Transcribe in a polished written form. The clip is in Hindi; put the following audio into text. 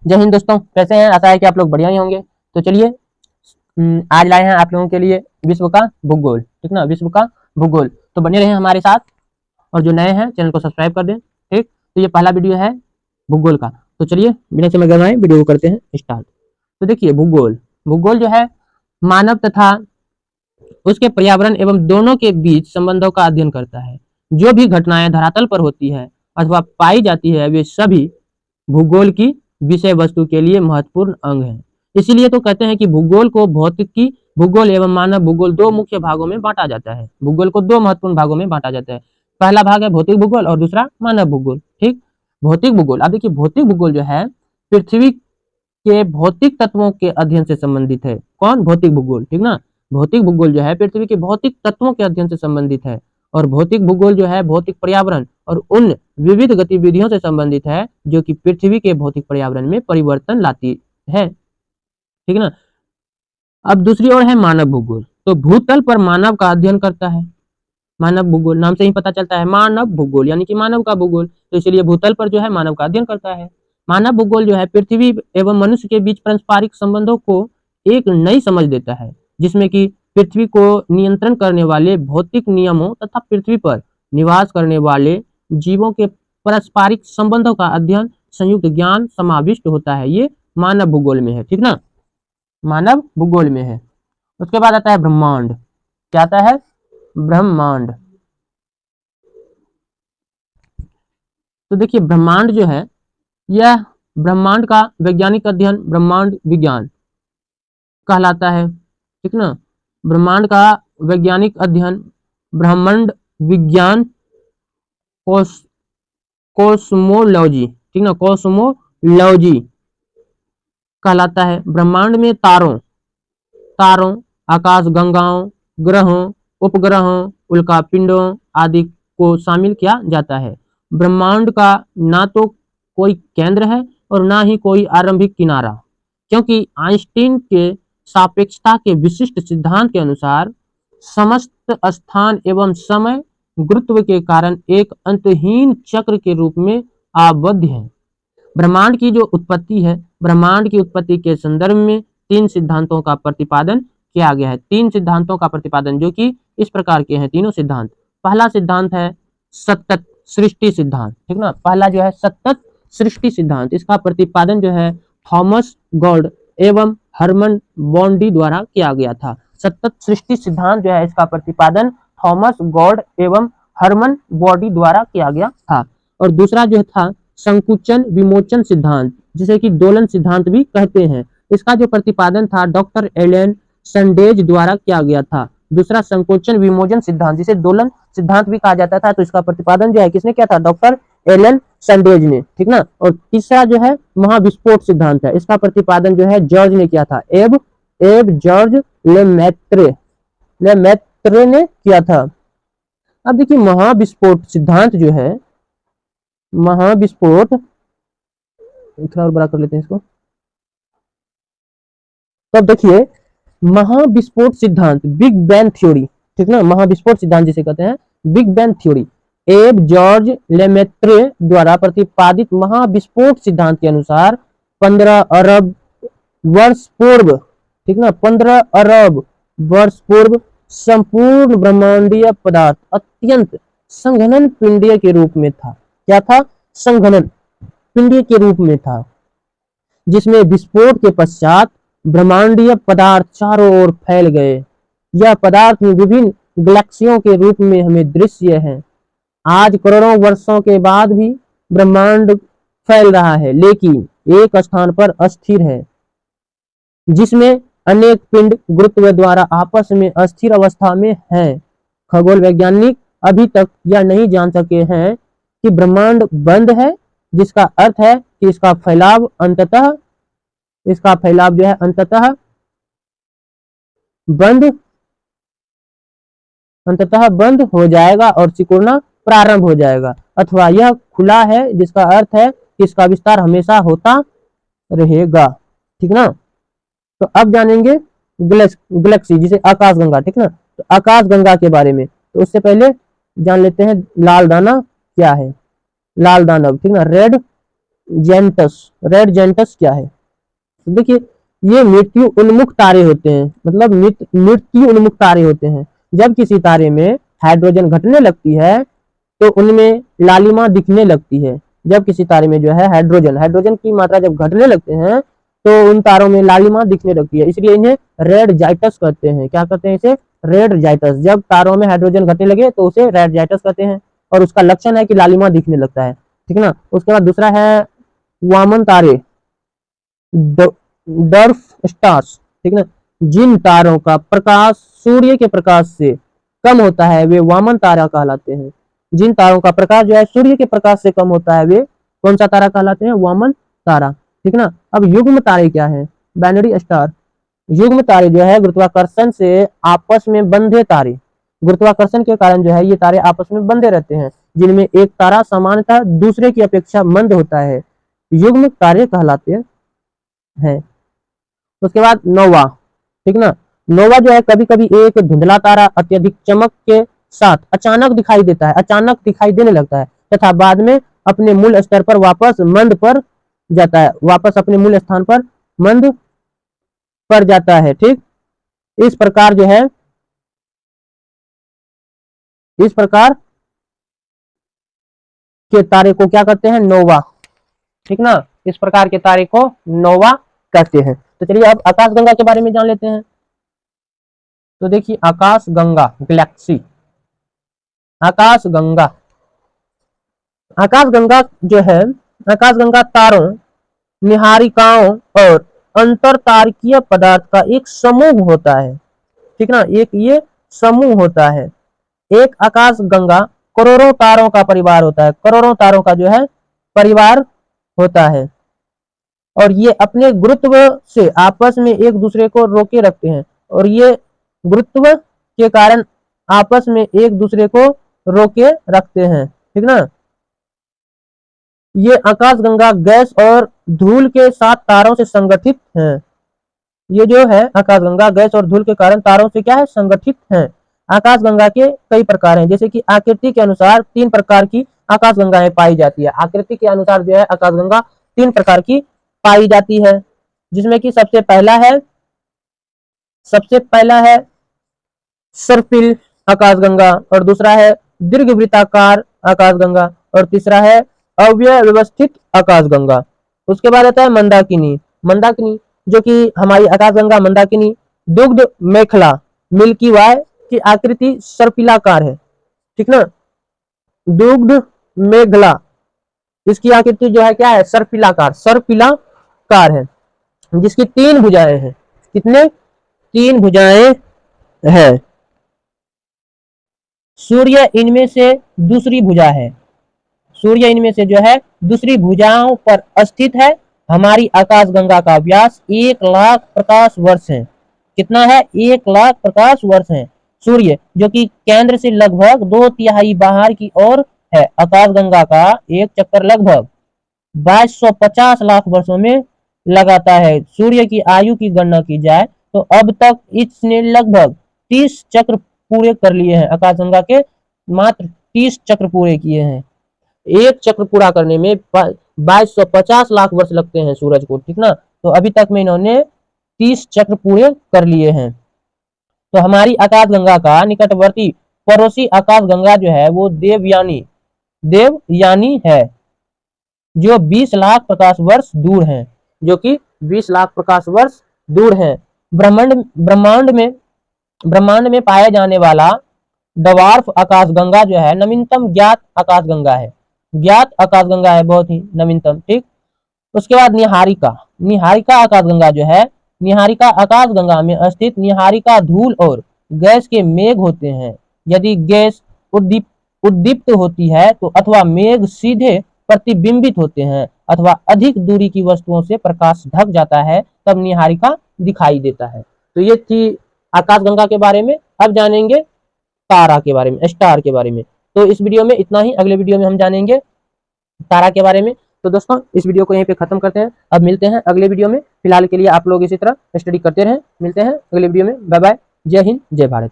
जय हिंद दोस्तों, कैसे हैं? आशा है कि आप लोग बढ़िया ही होंगे। तो चलिए आज लाए हैं आप लोगों के लिए विश्व का भूगोल। ठीक ना, विश्व का भूगोल। तो बने रहें हमारे साथ, और जो नए हैं चैनल को सब्सक्राइब कर दें। ठीक, तो ये पहला वीडियो है भूगोल का। तो चलिए बिना समय गवाए वीडियो को करते हैं स्टार्ट। तो देखिए, भूगोल भूगोल जो है मानव तथा उसके पर्यावरण एवं दोनों के बीच संबंधों का अध्ययन करता है। जो भी घटनाएं धरातल पर होती है अथवा पाई जाती है, वे सभी भूगोल की विषय वस्तु के लिए महत्वपूर्ण अंग है। इसीलिए तो कहते हैं कि भूगोल को भौतिकी भूगोल एवं मानव भूगोल दो मुख्य भागों में बांटा जाता है। भूगोल को दो महत्वपूर्ण भागों में बांटा जाता है। पहला भाग है भौतिक भूगोल और दूसरा मानव भूगोल। ठीक, भौतिक भूगोल। अब देखिए, भौतिक भूगोल जो है पृथ्वी के भौतिक तत्वों के अध्ययन से संबंधित है। कौन? भौतिक भूगोल। ठीक ना, भौतिक भूगोल जो है पृथ्वी के भौतिक तत्वों के अध्ययन से संबंधित है। और भौतिक भूगोल जो है भौतिक पर्यावरण और उन विविध गतिविधियों से संबंधित है जो कि पृथ्वी के भौतिक पर्यावरण में परिवर्तन लाती है। ठीक ना। अब दूसरी ओर है मानव भूगोल। तो भूतल पर मानव का अध्ययन करता है। मानव भूगोल, नाम से ही पता चलता है मानव भूगोल, यानी कि मानव का भूगोल। तो इसलिए भूतल पर जो है मानव का अध्ययन करता है। मानव भूगोल जो है पृथ्वी एवं मनुष्य के बीच पारस्परिक संबंधों को एक नई समझ देता है, जिसमें कि पृथ्वी को नियंत्रण करने वाले भौतिक नियमों तथा पृथ्वी पर निवास करने वाले जीवों के पारस्परिक संबंधों का अध्ययन, संयुक्त ज्ञान समाविष्ट होता है। ये मानव भूगोल में है। ठीक ना, मानव भूगोल में है। उसके बाद आता है ब्रह्मांड। क्या आता है? ब्रह्मांड। तो देखिए, ब्रह्मांड जो है यह ब्रह्मांड का वैज्ञानिक अध्ययन ब्रह्मांड विज्ञान कहलाता है। ठीक ना, ब्रह्मांड का वैज्ञानिक अध्ययन ब्रह्मांड विज्ञान कोस्मोलॉजी। ठीक ना, कोस्मोलॉजी कहलाता है। ब्रह्मांड में तारों, आकाश गंगाओं, ग्रहों, उपग्रहों, उल्कापिंडों आदि को शामिल किया जाता है। ब्रह्मांड का ना तो कोई केंद्र है और ना ही कोई आरंभिक किनारा, क्योंकि आइंस्टीन के सापेक्षता के विशिष्ट सिद्धांत के अनुसार समस्त स्थान एवं समय गुरुत्व के कारण एक अंतहीन चक्र के रूप में आबद्ध है। ब्रह्मांड की जो उत्पत्ति है, ब्रह्मांड की उत्पत्ति के संदर्भ में तीन सिद्धांतों का प्रतिपादन किया गया है। तीन सिद्धांतों का प्रतिपादन जो कि इस प्रकार के हैं तीनों सिद्धांत। पहला सिद्धांत है सतत सृष्टि सिद्धांत। ठीक ना, पहला जो है सतत सृष्टि सिद्धांत, इसका प्रतिपादन जो है थॉमस गॉड एवं हरमन बॉन्डी द्वारा किया गया था। सतत सृष्टि सिद्धांत जो है इसका प्रतिपादन थॉमस गॉड एवं हरमन बॉन्डी द्वारा किया गया था। और दूसरा जो था संकुचन विमोचन सिद्धांत, जिसे कि दोलन सिद्धांत भी कहते हैं, इसका जो प्रतिपादन था डॉक्टर एलन संडेज द्वारा किया गया था। दूसरा संकोचन विमोचन सिद्धांत, जिसे दोलन सिद्धांत भी कहा जाता था, तो इसका प्रतिपादन जो है किसने किया था? डॉक्टर एलन संडेज ने। ठीक ना। और तीसरा जो है महाविस्फोट सिद्धांत है, इसका प्रतिपादन जो है जॉर्ज ने किया था। एब जॉर्ज लेमैत्रे ने किया था। अब देखिए, महाविस्फोट सिद्धांत जो है, महाविस्फोट, थोड़ा और बड़ा कर लेते हैं इसको। तब देखिए, महाविस्फोट सिद्धांत बिग बैंग थ्योरी। ठीक ना, महाविस्फोट सिद्धांत जिसे कहते हैं बिग बैंग थ्योरी, एब जॉर्ज लेमेत्रे द्वारा प्रतिपादित महाविस्फोट सिद्धांत के अनुसार 15 अरब वर्ष पूर्व, ठीक ना, 15 अरब वर्ष पूर्व संपूर्ण ब्रह्मांडीय पदार्थ अत्यंत संघनन पिंडीय के रूप में था। क्या था? संघनन पिंडीय के रूप में था, जिसमें विस्फोट के पश्चात ब्रह्मांडीय पदार्थ चारों ओर फैल गए। यह पदार्थ विभिन्न गैलेक्सियों के रूप में हमें दृश्य है। आज करोड़ों वर्षों के बाद भी ब्रह्मांड फैल रहा है, लेकिन एक स्थान पर अस्थिर है, जिसमें अनेक पिंड गुरुत्व द्वारा आपस में अस्थिर अवस्था में हैं। खगोल वैज्ञानिक अभी तक यह नहीं जान सके हैं कि ब्रह्मांड बंद है, जिसका अर्थ है कि इसका फैलाव जो है अंततः बंद हो जाएगा और सिकुड़ना प्रारंभ हो जाएगा, अथवा यह खुला है, जिसका अर्थ है कि इसका विस्तार हमेशा होता रहेगा। ठीक ना। तो अब जानेंगे गैलेक्सी, जिसे आकाशगंगा। ठीक ना, तो आकाशगंगा के बारे में। तो उससे पहले जान लेते हैं लाल दाना क्या है। लाल दानव, ठीक ना, रेड जेंटस, रेड जेंटस क्या है? तो देखिए ये मृत्यु उन्मुख तारे होते हैं, मतलब मृत्यु उन्मुख तारे होते हैं। जब किसी तारे में हाइड्रोजन घटने लगती है तो उनमें लालिमा दिखने लगती है। जब किसी तारे में जो है हाइड्रोजन की मात्रा जब घटने लगते हैं तो उन तारों में लालिमा दिखने लगती है, इसलिए इन्हें रेड जाइटस कहते हैं। क्या कहते हैं इसे? रेड जाइटस। जब तारों में हाइड्रोजन घटने लगे तो उसे रेड जाइटस कहते हैं, और उसका लक्षण है कि लालिमा दिखने लगता है, ठीक ना। उसके बाद दूसरा है वामन तारे, डर्फ स्टार्स, ठीक ना। जिन तारों का प्रकाश सूर्य के प्रकाश से कम होता है वे वामन तारा कहलाते हैं। जिन तारों का प्रकाश जो है सूर्य के प्रकाश से कम होता है वे कौन सा तारा कहलाते हैं? वामन तारा, ठीक ना। अब युग्म तारे क्या है? Binary star. युग्म तारे जो है गुरुत्वाकर्षण से आपस में बंधे तारे, गुरुत्वाकर्षण के कारण जो है ये तारे आपस में बंधे रहते हैं, जिनमें एक तारा सामान्यतः दूसरे की अपेक्षा मंद होता है, युग्म तारे कहलाते हैं। उसके बाद नोवा, ठीक ना। नोवा जो है कभी कभी एक धुंधला तारा अत्यधिक चमक के साथ अचानक दिखाई देता है, अचानक दिखाई देने लगता है तथा बाद में अपने मूल स्तर पर वापस मंद पर जाता है, वापस अपने मूल स्थान पर मंद पर जाता है, ठीक। इस प्रकार जो है, इस प्रकार के तारे को क्या कहते हैं? नोवा, ठीक ना। इस प्रकार के तारे को नोवा कहते हैं। तो चलिए अब आकाशगंगा के बारे में जान लेते हैं। तो देखिए आकाशगंगा गैलेक्सी, आकाशगंगा, आकाशगंगा जो है, आकाशगंगा तारों, निहारिकाओं और अंतरतारकीय पदार्थ का एक समूह होता है, ठीक ना। एक ये समूह होता है। एक आकाशगंगा करोड़ों तारों का परिवार होता है, करोड़ों तारों का जो है परिवार होता है, और ये अपने गुरुत्व से आपस में एक दूसरे को रोके रखते हैं, और ये गुरुत्व के कारण आपस में एक दूसरे को रोके रखते हैं, ठीक ना। ये आकाशगंगा गैस और धूल के साथ तारों से संगठित हैं। ये जो है आकाशगंगा गैस और धूल के कारण तारों से क्या है? संगठित हैं। आकाशगंगा के कई प्रकार हैं, जैसे कि आकृति के अनुसार 3 प्रकार की आकाशगंगाएं पाई जाती है। आकृति के अनुसार जो है आकाशगंगा 3 प्रकार की पाई जाती है, जिसमें कि सबसे पहला है सर्पिल आकाशगंगा, और दूसरा है दीर्घवृत्ताकार आकाशगंगा, और तीसरा है अव्यवस्थित आकाशगंगा। उसके बाद आता है मंदाकिनी, मंदाकिनी जो कि हमारी आकाशगंगा मंदाकिनी दुग्ध मेखला मिल्की वे की आकृति सर्पिलाकार है, ठीक ना। दुग्ध मेघला, इसकी आकृति जो है क्या है? सर्पिलाकार, सर्पिलाकार है, जिसकी 3 भुजाएं हैं। कितने? 3 भुजाएं हैं। सूर्य इनमें से दूसरी भुजा है, सूर्य इनमें से जो है दूसरी भुजाओं पर स्थित है। हमारी आकाशगंगा का व्यास 1 लाख प्रकाश वर्ष है। कितना है? 1 लाख प्रकाश वर्ष है। सूर्य जो कि केंद्र से लगभग 2/3 बाहर की ओर है। आकाशगंगा का एक चक्कर लगभग 2250 लाख वर्षों में लगाता है। सूर्य की आयु की गणना की जाए तो अब तक इसने लगभग 30 चक्र पूरे कर लिए हैं। आकाशगंगा के मात्र 30 चक्र पूरे किए हैं। एक चक्र पूरा करने में 2250 लाख वर्ष लगते हैं सूरज को, ठीक ना। तो अभी तक में इन्होंने 30 चक्र पूरे कर लिए हैं। तो हमारी आकाशगंगा का निकटवर्ती पड़ोसी आकाशगंगा जो है वो देवयानी है, जो 20 लाख प्रकाश वर्ष दूर है, जो कि 20 लाख प्रकाश वर्ष दूर है। ब्रह्मांड में पाया जाने वाला डवार्फ आकाशगंगा जो है नवीनतम ज्ञात आकाशगंगा है, ज्ञात आकाशगंगा है, बहुत ही नवीनतम, ठीक। उसके बाद निहारिका, निहारिका आकाशगंगा जो है, निहारिका आकाशगंगा में स्थित निहारिका धूल और गैस के मेघ होते हैं। यदि गैस उद्दीप्त होती है तो अथवा मेघ सीधे प्रतिबिंबित होते हैं अथवा अधिक दूरी की वस्तुओं से प्रकाश ढक जाता है, तब निहारिका दिखाई देता है। तो ये थी आकाशगंगा के बारे में। अब जानेंगे तारा के बारे में, स्टार के बारे में। तो इस वीडियो में इतना ही, अगले वीडियो में हम जानेंगे तारा के बारे में। तो दोस्तों इस वीडियो को यहीं पे खत्म करते हैं, अब मिलते हैं अगले वीडियो में। फिलहाल के लिए आप लोग इसी तरह स्टडी करते रहें, मिलते हैं अगले वीडियो में। बाय बाय, जय हिंद, जय भारत।